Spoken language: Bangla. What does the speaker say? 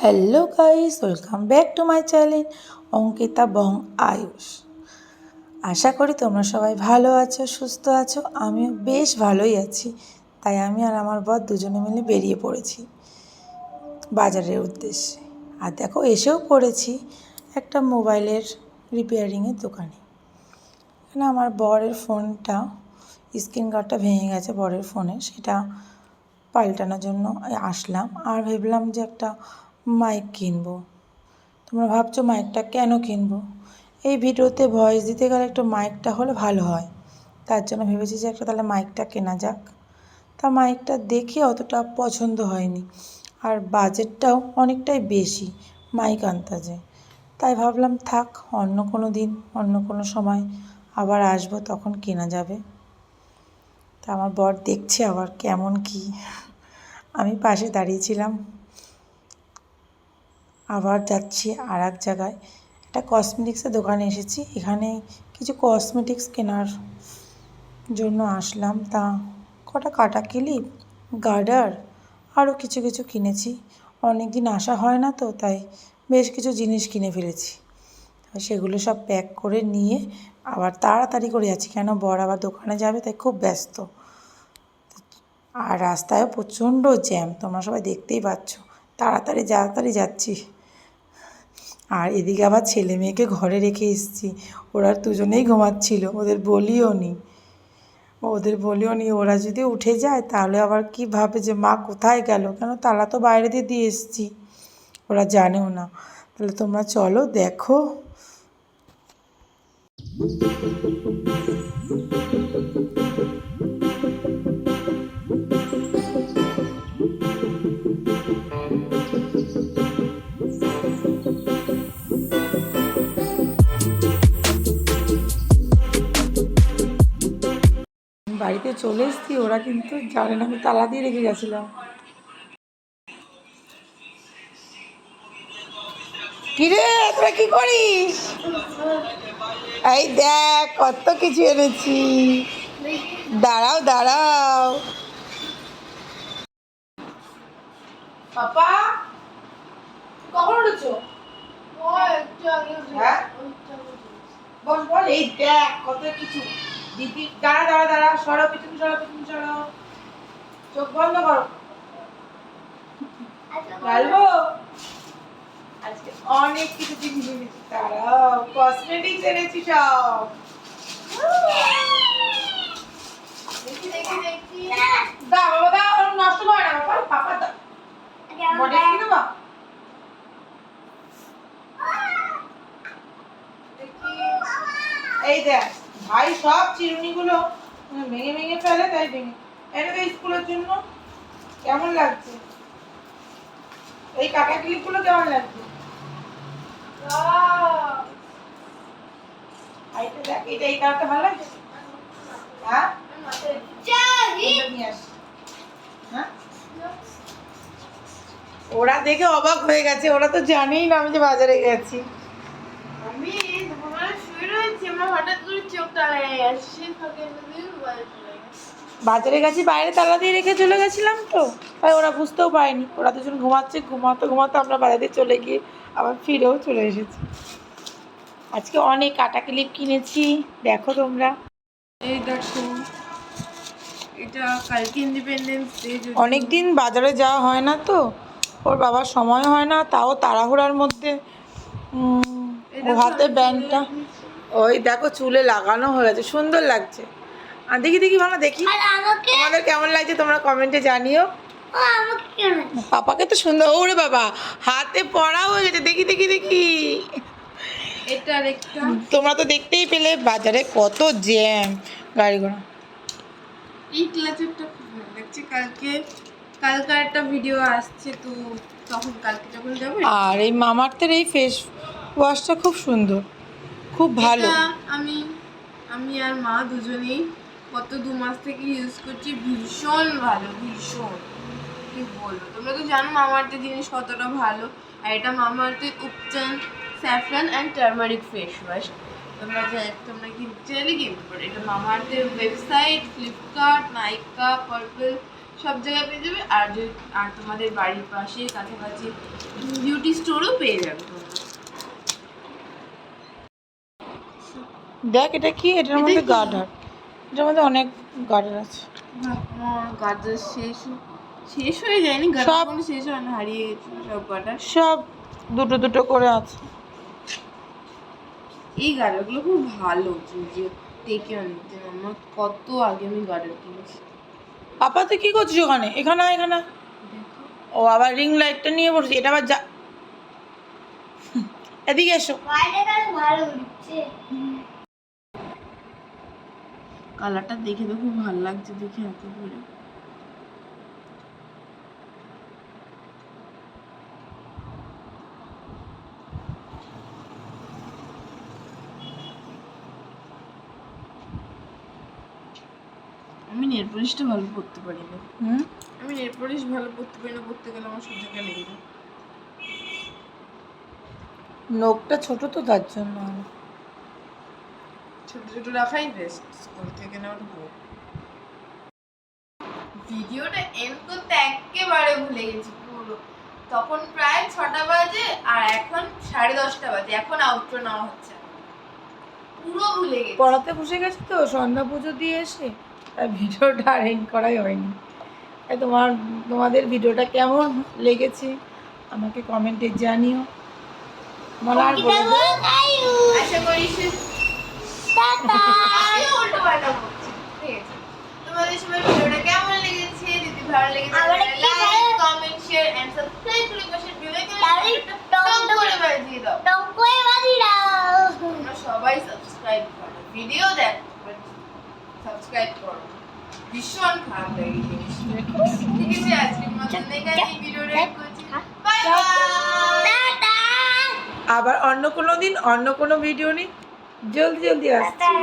Hello guys, welcome back to my channel Ankita Bong Ayush. আশা করি তোমরা সবাই ভালো আছো, সুস্থ আছো। আমিও বেশ ভালোই আছি। তাই আমি আর আমার বর দুজনে মিলে বেরিয়ে পড়েছি বাজারের উদ্দেশ্যে। আর দেখো, এসেও পড়েছি একটা মোবাইলের রিপেয়ারিংয়ের দোকানে। এখানে আমার বরের ফোনটা স্ক্রিন গার্ডটা ভেঙে গেছে বরের ফোনে, সেটা পাল্টানোর জন্য আসলাম। আর ভেবলাম যে একটা মাইক কিনবো। তোমরা ভাবছো মাইকটা কেন কিনবো? এই ভিডিওতে ভয়েস দিতে গেলে একটু মাইকটা হলে ভালো হয়, তার জন্য ভেবেছি যে একটা তাহলে মাইকটা কেনা যাক। তা মাইকটা দেখে অতটা পছন্দ হয়নি, আর বাজেটটাও অনেকটাই বেশি মাইক আনতাজে। তাই ভাবলাম থাক, অন্য কোনো দিন অন্য কোনো সময় আবার আসবো, তখন কেনা যাবে। তা আমার বর দেখছে আবার কেমন কি। আমি পাশে দাঁড়িয়েছিলাম। আবার যাচ্ছি আর এক জায়গায়, একটা কসমেটিক্সের দোকানে এসেছি। এখানে কিছু কসমেটিক্স কেনার জন্য আসলাম। তা কটা কাটা ক্লিপ, গার্ডার, আরও কিছু কিছু কিনেছি। অনেক দিন আসা হয় না তো, তাই বেশ কিছু জিনিস কিনে ফেলেছি। সেগুলো সব প্যাক করে নিয়ে আবার তাড়াতাড়ি করে যাচ্ছি, কেন বর আবার দোকানে যাবে, তাই খুব ব্যস্ত। আর রাস্তায়ও প্রচণ্ড জ্যাম, তোমরা সবাই দেখতেই পাচ্ছ। তাড়াতাড়ি যাচ্ছি। আর এদিকে আবার ছেলে মেয়েকে ঘরে রেখে এসেছি। ওরা দুজনেই ঘুমাচ্ছিল, ওদের বলিও নি ওরা যদি উঠে যায় তাহলে আবার কি ভাবে যে মা কোথায় গেল, কেন তালা তো বাইরে দিয়ে এসেছি, ওরা জানেও না। তাহলে তোমরা চলো দেখো। বাড়িতে চলে এসেছি, ওরা কিন্তু জানে না আমি তালা দিয়ে রেখে গেছিলাম। কিরে, তোরা কি করিস? এই দেখ কত কিছু এনেছি, দাঁড়াও। পাপা কখন উঠেছো? হ্যাঁ বল বল। এই দেখ কত কিছু। দিদি দাঁড়া, সরো পিছন সরো। চোখ বন্ধ করো। বলবো আজকে অনেক কিছু জিনিস এনেছি, দাঁড়াও। কসমেটিক্স এনেছি সব। দেখি দা বাবা, দা নষ্ট করে না বাবা। পাপা দা বডি কি দেবা? এই দেখ ভাই, সব চিরুনিগুলো ভেঙে ফেলে, তাই ভেঙে এনে তো স্কুলের জন্য। কেমন লাগছে এই কাটা ক্লিপগুলো? কেমন লাগছে? এইটা দেখ, এই কাটা ভালো লাগছে। হ্যাঁ হ্যাঁ, ওরা দেখে অবাক হয়ে গেছে, ওরা তো জানেই না আমি যে বাজারে গেছি। আমি শুয়ে রয়েছি, আমার হঠাৎ করে চোখটা লেগে গেছে। বাজারে গেছি, বাইরে তালা দিয়ে রেখে চলে গেছিলাম তো, তাই ওরা বুঝতেও পারেনি। ওরা দুজন ঘুমাচ্ছে, ঘুমাতে আমরা বাজারে চলে গিয়ে আবার ফিরেও চলে এসেছি। আজকে অনেক কাটা ক্লিপ কিনেছি, দেখো তোমরা। এই দেখো, এটা কালকে ইন্ডিপেন্ডেন্স ডে। অনেক দিন বাজারে যাওয়া হয় না তো, ওর বাবার সময় হয় না, তাও তাড়াহুড়ার মধ্যে ও হাতে ব্যান্ডটা। ওই দেখো চুলে লাগানো হয়ে গেছে, সুন্দর লাগছে। আর দেখি ভালো, দেখি তোমাদের কেমন লাগছে তোমরা কমেন্টে জানিও। পাপাকে তো সুন্দর। ওরে বাবা, হাতে পড়া হয়ে গেছে, দেখি। এটা একটা তোমরা তো দেখতেই পেলে বাজারে কত জ্যাম, গাড়ি ঘোড়া। এই ক্লাচেরটা খুব ভালো লাগছে। কালকে একটা ভিডিও আসছে, তো তখন কালকে যখন যাবো। আর এই মামাআর্থের এই ফেস ওয়াশটা খুব সুন্দর, খুব ভালো। আমি আর মা দুজনেই গত 2 মাস থেকে ইউজ করছি, ভীষণ ভালো, ভীষণ। কি বলবো, তোমরা তো জানো মামাআর্থের জিনিস কতটা ভালো। আর এটা মামাআর্থের উপচান saffron and turmeric face wash. তোমরা কিনতে চাইলে কিনতে পারো। এটা মামাআর্থের ওয়েবসাইট, ফ্লিপকার্ট, নাইকা, পার্পল সব জায়গায় পেয়ে যাবে। আর তোমাদের বাড়ির পাশে কাছাকাছি বিউটি স্টোরও পেয়ে যাবে তোমরা। দেখ এটা কি, এটার এটা মধ্যে কি? গার্ডার, এটার মধ্যে অনেক গার্ডার আছে। আমার গাজর শেষ হয়ে যায়নি, গাজর সব- কোনো শেষ হয় না, হারিয়ে গেছিল সব গাজর। সব দুটো দুটো করে আছে। এই গাজরগুলো খুব ভালো, যে টেকে অনেকদিন। আমার কত আগে আমি গাজর কিনেছি। পাপা তুই কি করছিস ওখানে? এখানে আয়, এখানে আয়। দেখো ও আবার রিং লাইটটা নিয়ে পড়ছি, এটা আবার যা, এদিকে এসো। কালারটা দেখে তো খুব ভালো লাগছে, দেখে এত করে। আমি নেল পলিশটা ভালো পরতে পারি না। আমি নেল পলিশ ভালো পরতে পারি না, পরতে গেলে আমার সব জায়গায় লেগে যায়। নখটা ছোট তো তার জন্য। ছোট ছোট রাখাই বেস্ট, স্কুল থেকে নেওয়া হোক। ভিডিওটা এন্ড করতে একেবারে ভুলে গেছি পুরো। তখন প্রায় 6টা বাজে আর এখন 10:30 বাজে, এখন আউটরো নেওয়া হচ্ছে। পুরো ভুলে গেছি। পড়াতে বসে গেছি তো সন্ধ্যা পুজো দিয়ে এসে, তাই ভিডিওটা আর এন্ড করাই হয়নি। তাই তোমাদের ভিডিওটা কেমন লেগেছে আমাকে কমেন্টে জানিও। বলার আশা করি আমি উল্টো পাল্টা বলছি, ঠিক আছে? তোমাদের সবাই ভিডিওটা কেমন লেগেছে? যদি ভালো লেগেছে like, comment, share and subscribe করে পাশে বেল আইকনটা টং করে বাজিয়ে দাও। তোমরা সবাই সাবস্ক্রাইব করো, ভিডিও দেখো, সাবস্ক্রাইব করো। ভীষণ খারাপ লাগে এই জিনিসটা। ঠিক আছে, আজকের মতন এখানে ভিডিওটা এন্ড করছি। Bye bye. আবার অন্য কোনো দিন অন্য কোনো ভিডিও নিয়ে জলদি জলদি আসছি।